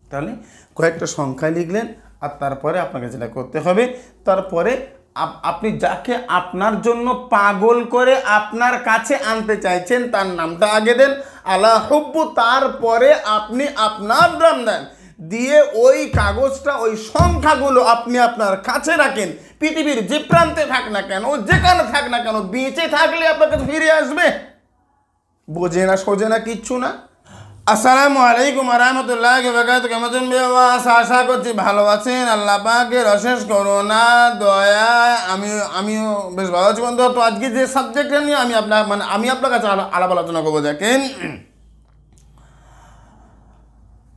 তাহলে কয়েকটা সংখ্যা লিখলেন, আর তারপরে আপনাকে যেটা করতে হবে, তারপরে আপনি যাকে আপনার জন্য পাগল করে আপনার কাছে আনতে চাইছেন তার নামটা আগে দেন, আলা হুব্বু, তারপরে আপনি আপনার নাম দেন, দিয়ে ওই কাগজটা, ওই সংখ্যাগুলো আপনি আপনার কাছে রাখেন। পৃথিবীর যে প্রান্তে থাক না কেন, যেখানে থাক না কেন, বেঁচে থাকলে আপনার কাছে ফিরে আসবে। বোঝে না সোজে না কিচ্ছু না। আসসালামু আলাইকুম ওয়া রাহমাতুল্লাহি ওয়া বারাকাতুহু। কেমন আছেন বিয়াস? আশা করছি ভালো আছেন। আল্লাহ পাকের অশেষ করুণা দয়ায় আমিও বেশ ভালো আছি বন্ধু। তো আজকে যে সাবজেক্টটা নিয়ে আমি আপনার কাছে আলাপ আলোচনা করবো, দেখেন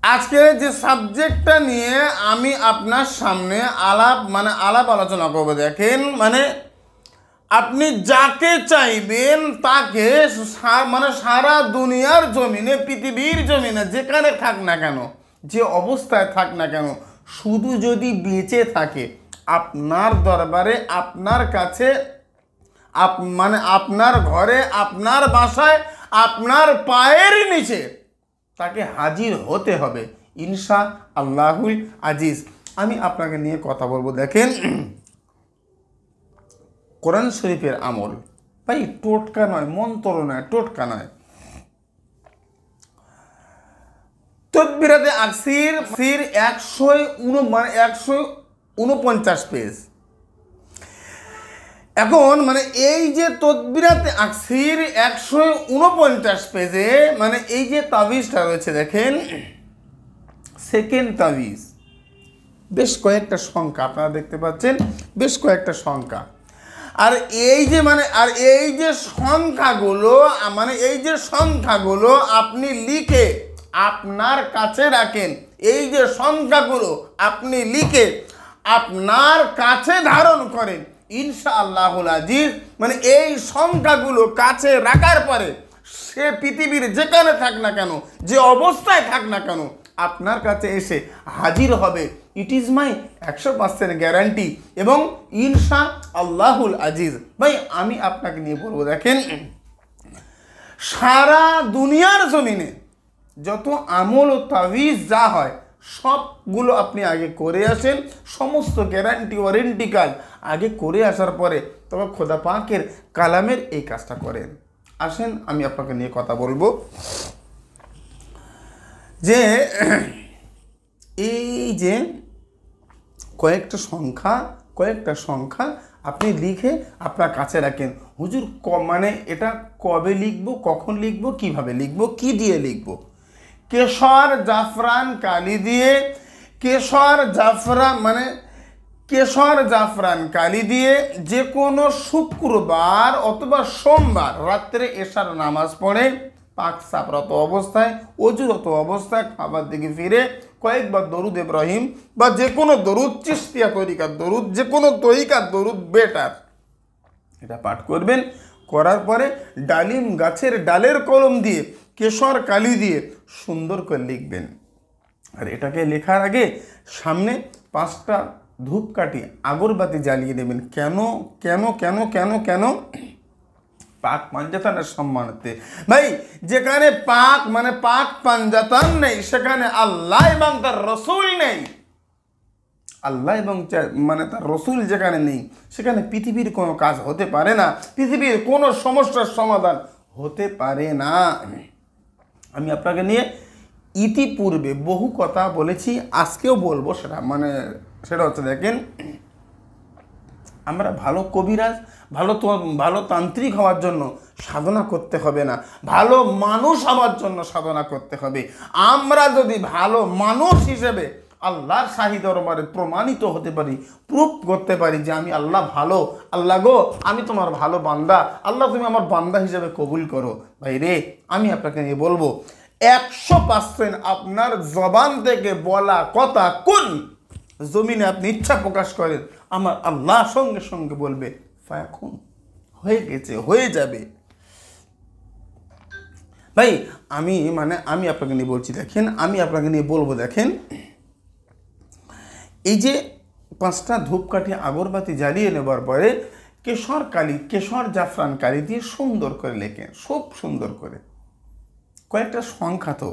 আজকের যে সাবজেক্টটা নিয়ে আমি আপনার সামনে আলাপ আলোচনা করবো, দেখেন আপনি যাকে চাইবেন তাকে সারা দুনিয়ার জমিনে, পৃথিবীর জমিনে যেখানে থাক না কেন, যে অবস্থায় থাক না কেন, শুধু যদি বেঁচে থাকে আপনার দরবারে, আপনার কাছে, আপনার ঘরে, আপনার বাসায়, আপনার পায়ের নিচে তাকে হাজির হতে হবে ইনশা আল্লাহুল আজিজ। আমি আপনাকে নিয়ে কথা বলবো, দেখেন কোরআন শরীফের আমল, ভাই টোটকা নয়, মন্ত্র নয়, টোটকা নয়। তাকবীরাতে আকসির 149 পেজ। এখন এই যে তাকবীরাতে আকসির 149 পেজে এই যে তাবিজটা রয়েছে, দেখেন সেকেন্ড তাবিজ, বেশ কয়েকটা সংখ্যা আপনারা দেখতে পাচ্ছেন, বেশ কয়েকটা সংখ্যা। আর এই যে সংখ্যাগুলো আপনি লিখে আপনার কাছে রাখেন, এই যে সংখ্যাগুলো আপনি লিখে আপনার কাছে ধারণ করেন ইনশাআল্লাহুল আজিজ। এই সংখ্যাগুলো কাছে রাখার পরে সে পৃথিবীর যেখানে থাক না কেন, যে অবস্থায় থাক না কেন, আপনার কাছে এসে হাজির হবে। ইট ইজ মাই 100% গ্যারান্টি এবং ইনশা আল্লাহুল আজিজ। ভাই আমি আপনাকে নিয়ে বলবো, দেখেন সারা দুনিয়ার জমিনে যত আমল ও তাবিজ যা হয় সবগুলো আপনি আগে করে আসেন, সমস্ত গ্যারান্টি ওয়ারেন্টি কাজ আগে করে আসার পরে তবে খোদা পাকের কালামের এই কাজটা করেন। আসেন আমি আপনাকে নিয়ে কথা বলবো যে এই যে কয়েকটা সংখ্যা আপনি লিখে আপনার কাছে রাখেন। হুজুর এটা কবে লিখবো, কখন লিখবো, কিভাবে লিখবো, কি দিয়ে লিখবো? কেশর জাফরান কালি দিয়ে, কেশর জাফরান কালি দিয়ে যে কোনো শুক্রবার অথবা সোমবার রাত্রে এশার নামাজ পড়ে পাক সাফরত অবস্থায়, অজুরত অবস্থায় খাবার দিকে ফিরে কয়েকবার দরুদ ইব্রাহিম বা যে কোনো দরুদ, চিশতিয়া তরিকার দরুদ, যে কোনো তরিকার দরুদ বেটার, এটা পাঠ করবেন। করার পরে ডালিম গাছের ডালের কলম দিয়ে কেশর কালি দিয়ে সুন্দর করে লিখবেন। আর এটাকে লেখার আগে সামনে 5টা ধূপকাঠি আগরবাতি জ্বালিয়ে দেবেন। কেন কেন কেন কেন কেন? পাক পাঞ্জাতানের সম্মানার্থে। ভাই যেখানে পাক পাঞ্জাতান নেই সেখানে আল্লাহ এবং তার রসুল নেই। আল্লাহ এবং তার রসুল যেখানে নেই সেখানে পৃথিবীর কোনো কাজ হতে পারে না, পৃথিবীর কোনো সমস্যার সমাধান হতে পারে না। আমি আপনাকে নিয়ে ইতিপূর্বে বহু কথা বলেছি, আজকেও বলবো। সেটা হচ্ছে, দেখেন আমরা ভালো কবিরাজ, ভালো তান্ত্রিক হওয়ার জন্য সাধনা করতে হবে না, ভালো মানুষ হওয়ার জন্য সাধনা করতে হবে। আমরা যদি ভালো মানুষ হিসেবে আল্লাহর শাহী দরবারে প্রমাণিত হতে পারি, প্রুফ করতে পারি যে আমি আল্লাহ ভালো, আল্লাহ গো আমি তোমার ভালো বান্দা, আল্লাহ তুমি আমার বান্দা হিসেবে কবুল করো। ভাই রে আমি আপনাকে নিয়ে বলবো 100% আপনার জবান থেকে বলা কথা কোন জমিনে আপনি ইচ্ছা প্রকাশ করেন, আমার আল্লাহ সঙ্গে সঙ্গে বলবে ফায়াকুন, হয়ে গেছে, হয়ে যাবে। ভাই আমি আপনাকে নিয়ে বলছি, দেখেন আমি আপনাকে নিয়ে বলবো, দেখেন এই যে 5টা ধূপকাঠি আগরবাতি জ্বালিয়ে নেবার পরে কেশর জাফরান কালি দিয়ে সুন্দর করে লেখেন, খুব সুন্দর করে কয়েকটা সংখ্যা তো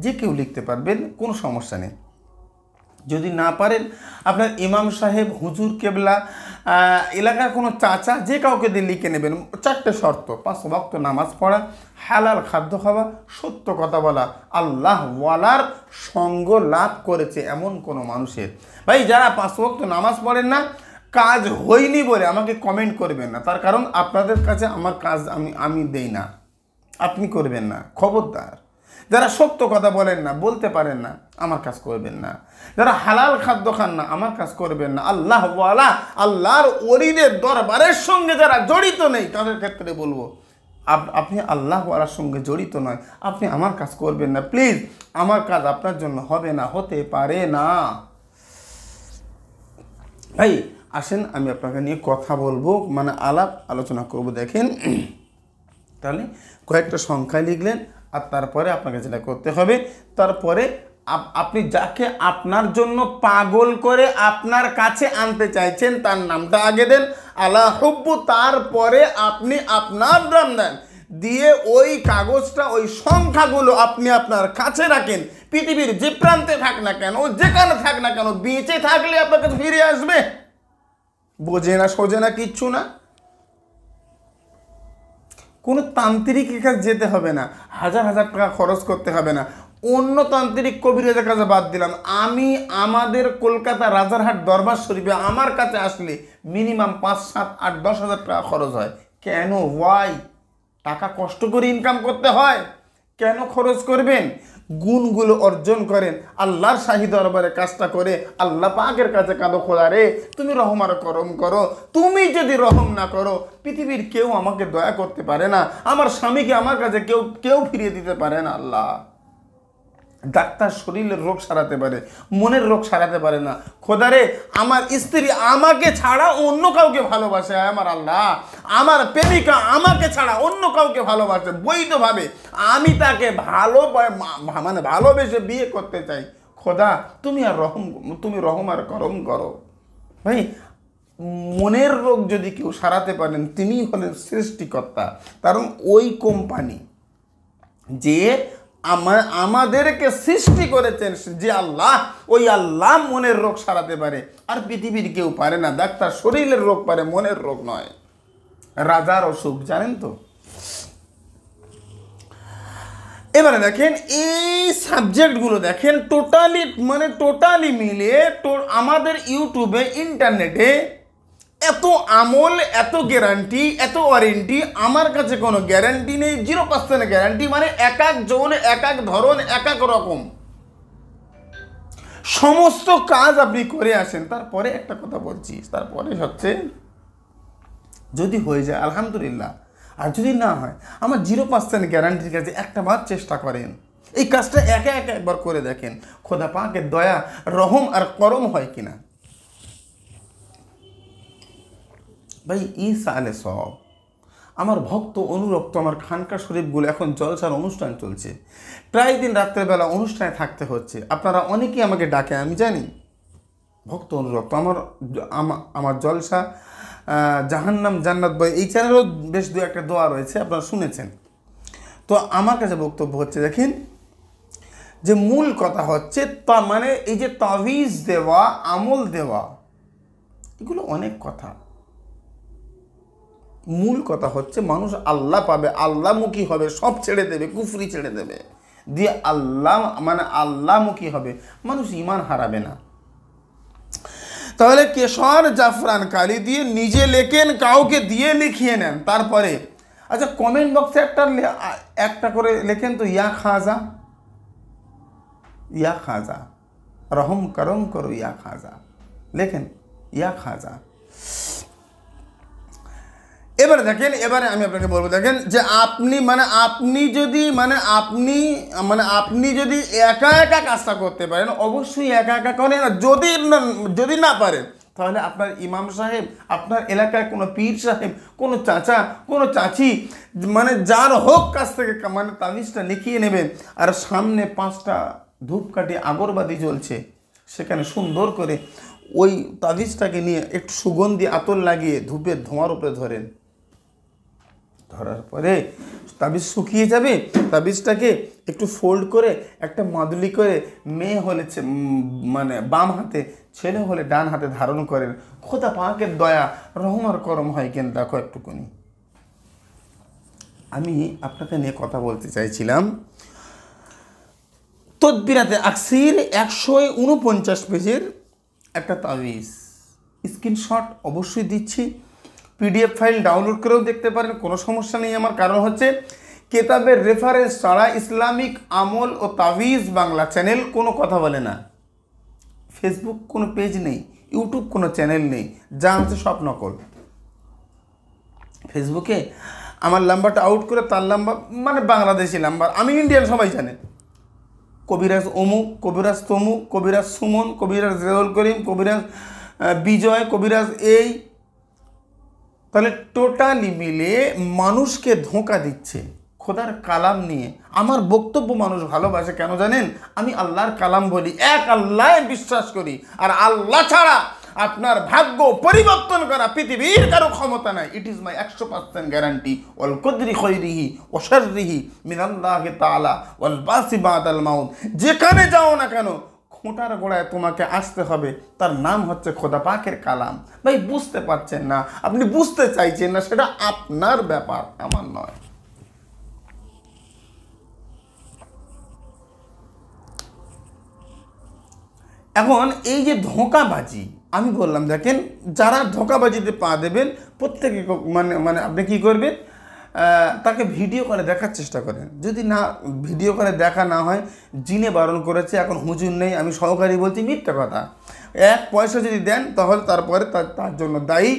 যে কেউ লিখতে পারবেন, কোনো সমস্যা নেই। যদি না পারেন আপনার ইমাম সাহেব, হুজুর, কেবলা, এলাকার কোনো চাচা, যে কাউকে দিয়ে লিখে নেবেন। 4টে শর্ত: 5 ওয়াক্ত নামাজ পড়া, হালাল খাদ্য খাওয়া, সত্য কথা বলা, আল্লাহ ওয়ালার সঙ্গ লাভ করেছে এমন কোনো মানুষের। ভাই, যারা 5 ওয়াক্ত নামাজ পড়েন না, কাজ হয়নি বলে আমাকে কমেন্ট করবেন না। তার কারণ আপনাদের কাছে আমার কাজ আমি দেই না, আপনি করবেন না, খবরদার। যারা সত্য কথা বলেন না, বলতে পারেন না, আমার কাজ করবেন না। যারা হালাল খাদ্য খান না, আমার কাজ করবেন না। আল্লাহ ওয়ালা, আল্লাহর ওলিদের দরবারের সঙ্গে যারা জড়িত নেই, তাদের ক্ষেত্রে বলবো আপনি আল্লাহ ওয়ালার সঙ্গে জড়িত নয়, আপনি আমার কাজ করবেন না। প্লিজ, আমার কাজ আপনার জন্য হবে না, হতে পারে না। ভাই আসেন, আমি আপনাকে নিয়ে কথা বলবো, মানে আলাপ আলোচনা করব। দেখেন, তাহলে কয়েকটা সংখ্যা লিখলেন, আর তারপরে আপনাকে যেটা করতে হবে, তারপরে আপনি যাকে আপনার জন্য পাগল করে আপনার কাছে আনতে চাইছেন তার নামটা আগে দেন, আলা হুব্বু, তারপরে আপনি আপনার নাম দেন, দিয়ে ওই কাগজটা, ওই সংখ্যাগুলো আপনি আপনার কাছে রাখেন। পৃথিবীর যে প্রান্তে থাক না কেন, যেখানে থাক না কেন, বেঁচে থাকলে আপনার কাছে ফিরে আসবে। বোঝে না, সোজে না, কিচ্ছু না। কোনো তান্ত্রিকের কাছে যেতে হবে না, হাজার হাজার টাকা খরচ করতে হবে না। অন্য তান্ত্রিক কবিরাজের কাছে বাদ দিলাম, আমাদের কলকাতা রাজারহাট দরবার শরীফে আমার কাছে আসলে মিনিমাম 5, 7, 8, 10 হাজার টাকা খরচ হয়। কেন? ওয়াই? টাকা কষ্ট করে ইনকাম করতে হয়, কেন খরচ করবেন? গুণগুলো অর্জন করেন, আল্লাহর শাহী দরবারে কাজটা করে আল্লাহ পাকের কাছে কাঁদো, খোদা রে তুমি রহম আর করম করো। তুমি যদি রহম না করো, পৃথিবীর কেউ আমাকে দয়া করতে পারে না, আমার স্বামীকে আমার কাছে কেউ ফিরিয়ে দিতে পারে না। আল্লাহ ডাক্তার শরীরের রোগ সারাতে পারে, মনের রোগ সারাতে পারে না। খোদারে, আমার স্ত্রী আমাকে ছাড়া অন্য কাউকে ভালোবাসে, আমার আল্লাহ আমার প্রেমিকা আমাকে ছাড়া অন্য কাউকে ভালোবাসে বৈধভাবে, আমি তাকে ভালোবেসে বিয়ে করতে চাই। খোদা তুমি রহম আর করম করো। ভাই, মনের রোগ যদি কেউ সারাতে পারেন, তিনি হলেন সৃষ্টিকর্তা। কারণ ওই কোম্পানি যে আমাদেরকে সৃষ্টি করেছেন, যে আল্লাহ, ওই আল্লাহ মনের রোগ সারাতে পারে, আর পৃথিবীর কেউ পারে না। ডাক্তার শরীরের রোগ পারে, মনের রোগ নয়। রাজার অসুখ জানেন তো। এবারে দেখেন এই সাবজেক্টগুলো, দেখেন টোটালি মিলে আমাদের ইউটিউবে, ইন্টারনেটে এত আমল, এত গ্যারান্টি, এত ওয়ারেন্টি। আমার কাছে কোনো গ্যারান্টি নেই, 0% গ্যারান্টি। মানে এক এক জন, এক এক ধরন, এক এক রকম সমস্ত কাজ আপনি করে আসেন। তারপরে একটা কথা বলছি, তারপরে হচ্ছে যদি হয়ে যায় আলহামদুলিল্লাহ, আর যদি না হয় আমার 0% গ্যারান্টির কাছে একটা বার চেষ্টা করেন, এই কাজটা একবার করে দেখেন, খোদা পাকের দয়া, রহম আর করম হয় কিনা। ভাই সালে সব আমার ভক্ত অনুরক্ত, আমার খানকা শরীফগুলো এখন জলসার অনুষ্ঠান চলছে, প্রায় দিন রাত্রেবেলা অনুষ্ঠানে থাকতে হচ্ছে। আপনারা অনেকেই আমাকে ডাকে, আমি জানি, ভক্ত অনুরক্ত। আমার জলসা, জাহান্নাম জান্নাত বই, এই চ্যানেলেও বেশ 2-1টা দোয়া রয়েছে, আপনারা শুনেছেন। তো আমার কাছে বক্তব্য হচ্ছে, দেখেন যে মূল কথা হচ্ছে মানে এই যে তাবিজ দেওয়া, আমল দেওয়া, এগুলো অনেক কথা। মূল কথা হচ্ছে মানুষ আল্লাহ পাবে, আল্লাহমুখী হবে, সব ছেড়ে দেবে, কুফরি ছেড়ে দেবে, দিয়ে আল্লাহমুখী হবে, মানুষ ঈমান হারাবে না। তাহলে কেশর, জাফরান, কালি দিয়ে নিজে লেখেন, কাউকে দিয়ে লিখিয়ে নেন। তারপরে আচ্ছা, কমেন্ট বক্সে একটা করে লেখেন তো, ইয়া খাজা রহম করম করো, ইয়া খাজা লেখেন, ইয়া খাজা। এবারে দেখেন, এবারে আমি আপনাকে বলবো, দেখেন যে আপনি যদি একা একা কাজটা করতে পারেন, অবশ্যই একা একা করেন। যদি না পারেন, তাহলে আপনার ইমাম সাহেব, আপনার এলাকায় কোনো পীর সাহেব, কোনো চাচা, কোনো চাচি, মানে যার হোক কাছ থেকে তাবিজটা লিখিয়ে নেবেন। আর সামনে 5টা ধূপকাঠি, আগরবাতি জ্বলছে, সেখানে সুন্দর করে ওই তাবিজটাকে নিয়ে একটু সুগন্ধি আতর লাগিয়ে ধূপের ধোঁয়ার উপরে ধরার পরে তাবিজ শুকিয়ে যাবে, তাবিজটাকে একটু ফোল্ড করে একটা মাদুলি করে মেয়ে হলে মানে বাম হাতে, ছেলে হলে ডান হাতে ধারণ করেন। খোদা পাকের দয়া রহমার করম হয় কেন দেখো একটুকুনি। আমি আপনাকে নিয়ে কথা বলতে চাইছিলাম তদবিরাতে আকসির 149 পেজের একটা তাবিজ, স্ক্রিনশট অবশ্যই দিচ্ছি, পিডিএফ ফাইল ডাউনলোড করেও দেখতে পারেন, কোনো সমস্যা নেই আমার। কারণ হচ্ছে কেতাবের রেফারেন্স ছাড়া ইসলামিক আমল ও তাবিজ বাংলা চ্যানেল কোনো কথা বলে না। ফেসবুক কোনো পেজ নেই, ইউটিউব কোনো চ্যানেল নেই, যা হচ্ছে সব নকল। ফেসবুকে আমার নাম্বারটা আউট করে তার নাম্বার, মানে বাংলাদেশি নাম্বার, আমি ইন্ডিয়ান সবাই জানে, কবিরাজ অমুক, কবিরাজ তমুক, কবিরাজ সুমন, কবিরাজ রেজল করিম, কবিরাজ বিজয়, কবিরাজ এই, তাহলে টোটালি মিলে মানুষকে ধোঁকা দিচ্ছে খোদার কালাম নিয়ে। আমার বক্তব্য মানুষ ভালোবাসে কেন জানেন? আমি আল্লাহর কালাম বলি, এক আল্লাহ বিশ্বাস করি, আর আল্লাহ ছাড়া আপনার ভাগ্য পরিবর্তন করা পৃথিবীর কারো ক্ষমতা নাই। It is my 100% guarantee. ওয়াল কদরি খৈরিহি ওয়া শাররিহি মিনাল্লাহি তাআলা ওয়াল বাসি বাদাল মাউত। যেখানে যাও না কেন খোঁটার গোড়ায় তোমাকে আসতে হবে, তার নাম হচ্ছে খোদা পাকের কালাম। ভাই বুঝতে পারছেন না, আপনি বুঝতে চাইছেন না, সেটা আপনার ব্যাপার, আমার নয়। এখন এই যে ধোঁকাবাজি, আমি বললাম দেখেন, যারা ধোঁকাবাজিতে পা দেবেন প্রত্যেকে মানে আপনি কি করবেন, তাকে ভিডিও করে দেখার চেষ্টা করেন। যদি না ভিডিও করে দেখা না হয়, জিনে বারণ করেছে, এখন হুজুর নেই, আমি সহকারী বলছি, মিথ্যা কথা। 1 পয়সা যদি দেন তাহলে তারপরে তার জন্য দায়ী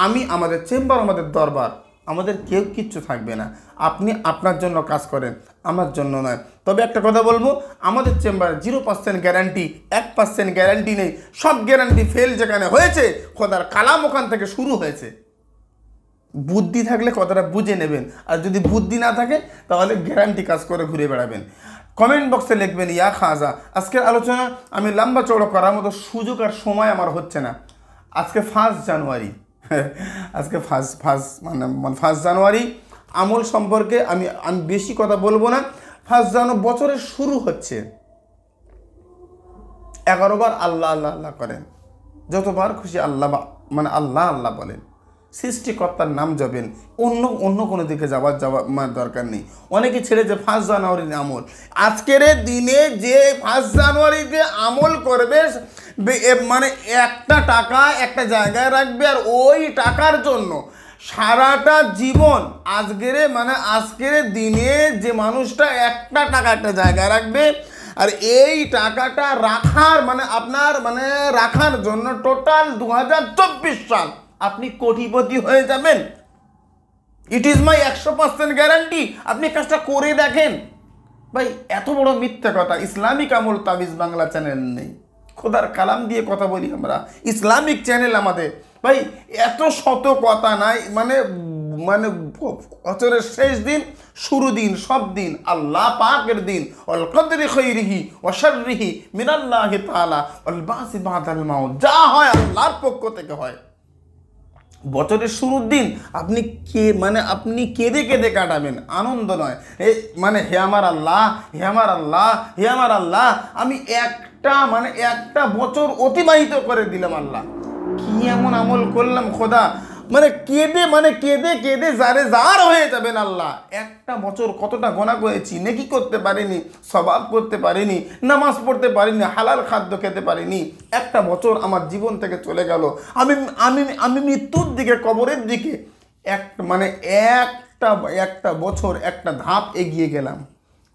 আমি, আমাদের চেম্বার, আমাদের দরবার, আমাদের কেউ কিচ্ছু থাকবে না। আপনি আপনার জন্য কাজ করেন, আমার জন্য নয়। তবে একটা কথা বলবো, আমাদের চেম্বার 0% গ্যারান্টি, 1% গ্যারান্টি নেই। সব গ্যারান্টি ফেল যেখানে হয়েছে, খোদার কালাম ওখান থেকে শুরু হয়েছে। বুদ্ধি থাকলে কথাটা বুঝে নেবেন, আর যদি বুদ্ধি না থাকে তাহলে গ্যারান্টি কাজ করে ঘুরে বেড়াবেন। কমেন্ট বক্সে লিখবেন ইয়া খাজা। আজকের আলোচনা আমি লম্বা চড়ো করার মতো সুযোগ আর সময় আমার হচ্ছে না। আজকে 1 জানুয়ারি, আজকে ফার্স্ট জানুয়ারি। আমল সম্পর্কে আমি বেশি কথা বলবো না। 1 জানুয়ারি বছরের শুরু হচ্ছে। 11 বার আল্লাহ আল্লাহ আল্লাহ করেন, যতবার খুশি আল্লাহ আল্লাহ আল্লাহ বলেন, সৃষ্টিকর্তার নাম জপেন, অন্য কোনো দিকে যাওয়ার দরকার নেই। অনেকে ছেড়েছে 1 জানুয়ারির আমল। আজকের দিনে যে 1 জানুয়ারিতে আমল করবে, মানে একটা টাকা একটা জায়গায় রাখবে, আর ওই টাকার জন্য সারাটা জীবন, আজকের দিনে যে মানুষটা একটা টাকা একটা জায়গায় রাখবে, আর এই টাকাটা রাখার জন্য টোটাল 2024 সাল আপনি কোটিপতি হয়ে যাবেন। It is my 100% guarantee. আপনি কাজটা করে দেখেন। ভাই এত বড় মিথ্যা কথা, ইসলামিক আমল তাবিজ বাংলা চ্যানেল নেই। খোদার কালাম দিয়ে কথা বলি আমরা, ইসলামিক চ্যানেল আমাদের। ভাই এত শত কথা নাই, বছরের শেষ দিন, শুরু দিন, সব দিন আল্লাহ পাকের দিন। ওয়াল কদরি খৈরিহি ওয়া শাররিহি মিনাল্লাহি তাআলা ওয়াল বাসি বাদাল মাউত। যা হয় আল্লাহর পক্ষ থেকে হয়। বছরের শুরুর দিন আপনি কেঁদে কেঁদে কাটাবেন, আনন্দ নয়। হে আমার আল্লাহ, হে আমার আল্লাহ, হে আমার আল্লাহ, আমি একটা বছর অতিবাহিত করে দিলাম। আল্লাহ কি এমন আমল করলাম খোদা, কেঁদে কেঁদে জার হয়ে যাবেন। আল্লাহ একটা বছর কতটা গোনা করেছি, নেকি করতে পারিনি, সওয়াব করতে পারিনি, নামাজ পড়তে পারিনি, হালাল খাদ্য খেতে পারিনি। একটা বছর আমার জীবন থেকে চলে গেল। আমি মৃত্যুর দিকে, কবরের দিকে একটা বছর একটা ধাপ এগিয়ে গেলাম।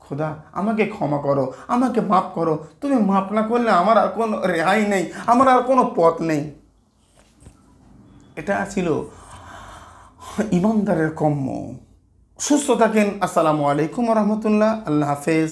খোদা আমাকে ক্ষমা করো, আমাকে মাফ করো। তুমি মাফ না করলে আমার আর কোনো রেহাই নেই, আমার আর কোনো পথ নেই। এটা ছিল ইমানদারের কম্য। সুস্থ থাকেন। আসসালামু আলাইকুম রহমতুল্লাহ। আল্লাহ হাফেজ।